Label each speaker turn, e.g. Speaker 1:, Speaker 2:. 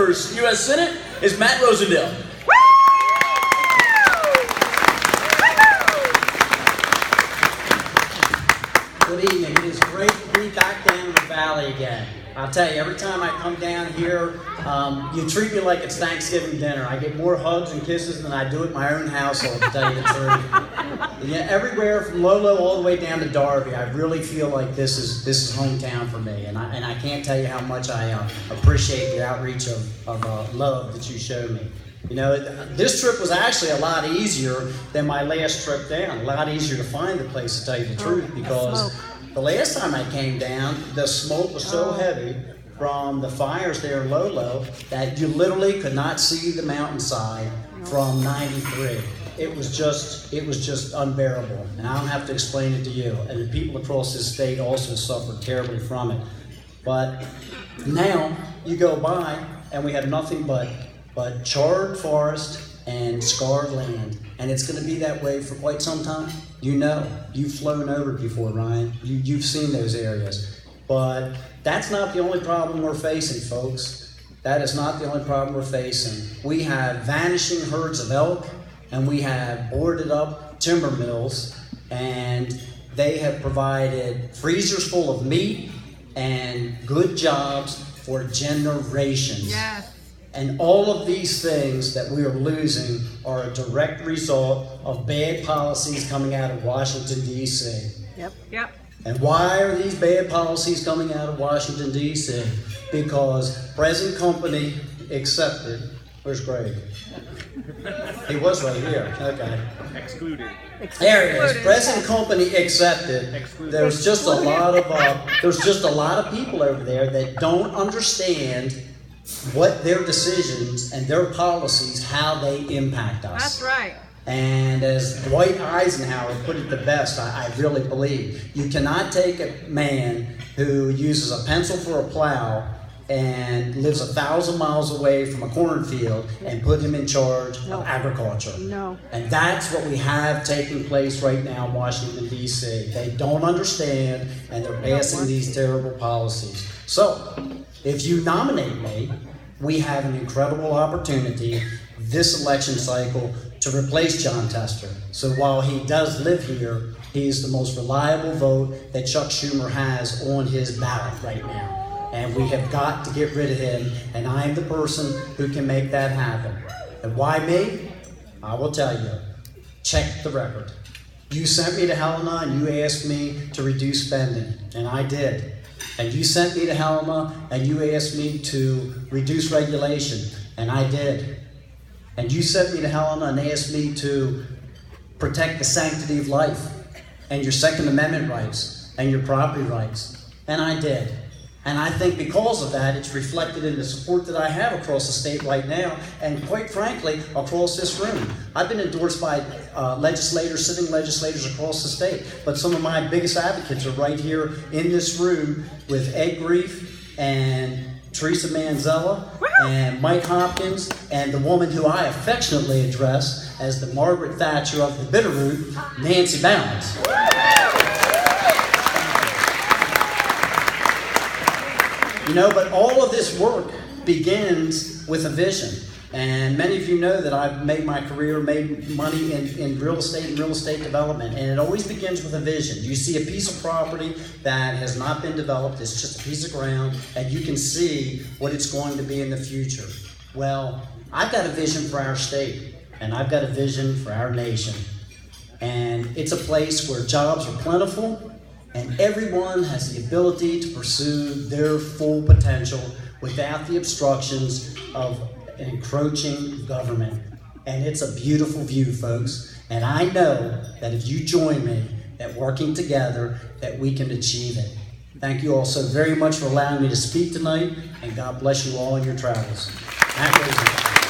Speaker 1: U.S. Senate is Matt Rosendale.
Speaker 2: Good evening. It is great to be back down in the valley again. I'll tell you, every time I come down here, you treat me like it's Thanksgiving dinner. I get more hugs and kisses than I do at my own household, to tell you the truth. Yeah, everywhere from Lolo all the way down to Darby, I really feel like this is hometown for me, and I can't tell you how much I appreciate the outreach of love that you showed me. You know, this trip was actually a lot easier than my last trip down. A lot easier to find the place, to tell you the truth, because the last time I came down, the smoke was so heavy from the fires there in Lolo that you literally could not see the mountainside from 93. It was just unbearable, and I don't have to explain it to you. And the people across this state also suffered terribly from it. But now you go by, and we have nothing but charred forest and scarred land, and it's going to be that way for quite some time. You know, you've flown over before, Ryan. You've seen those areas. But that's not the only problem we're facing, folks. That is not the only problem we're facing. We have vanishing herds of elk, and we have boarded up timber mills, and they have provided freezers full of meat and good jobs for generations.
Speaker 3: Yes.
Speaker 2: And all of these things that we are losing are a direct result of bad policies coming out of Washington, D.C.
Speaker 3: Yep.
Speaker 2: And why are these bad policies coming out of Washington, D.C.? Because present company accepted. Where's Greg? He was right here. Okay.
Speaker 4: Excluded.
Speaker 2: There it is. Present company accepted. There's just a lot of people over there that don't understand what their decisions and their policies, how they impact us.
Speaker 3: That's right.
Speaker 2: And as Dwight Eisenhower put it the best, I really believe, you cannot take a man who uses a pencil for a plow and lives 1,000 miles away from a cornfield and put him in charge of agriculture.
Speaker 3: No.
Speaker 2: And that's what we have taking place right now in Washington, D.C. They don't understand, and they're passing these terrible policies. So, if you nominate me, we have an incredible opportunity this election cycle to replace John Tester. So while he does live here, he is the most reliable vote that Chuck Schumer has on his ballot right now. And we have got to get rid of him, and I am the person who can make that happen. And why me? I will tell you. Check the record. You sent me to Helena and you asked me to reduce spending, and I did. And you sent me to Helena and you asked me to reduce regulation, and I did. And you sent me to Helena and asked me to protect the sanctity of life and your Second Amendment rights and your property rights, and I did. And I think because of that, it's reflected in the support that I have across the state right now, and quite frankly, across this room. I've been endorsed by sitting legislators across the state, but some of my biggest advocates are right here in this room with Ed Grief and Teresa Manzella and Mike Hopkins and the woman who I affectionately address as the Margaret Thatcher of the Bitterroot, Nancy Bowens. You know, but all of this work begins with a vision. And many of you know that I've made my career, made money in real estate and real estate development. And it always begins with a vision. You see a piece of property that has not been developed, it's just a piece of ground, and you can see what it's going to be in the future. Well, I've got a vision for our state, and I've got a vision for our nation. And it's a place where jobs are plentiful, and everyone has the ability to pursue their full potential without the obstructions of an encroaching government. And it's a beautiful view, folks. And I know that if you join me, that working together, that we can achieve it. Thank you all so very much for allowing me to speak tonight, and God bless you all in your travels. Matt Rosendale.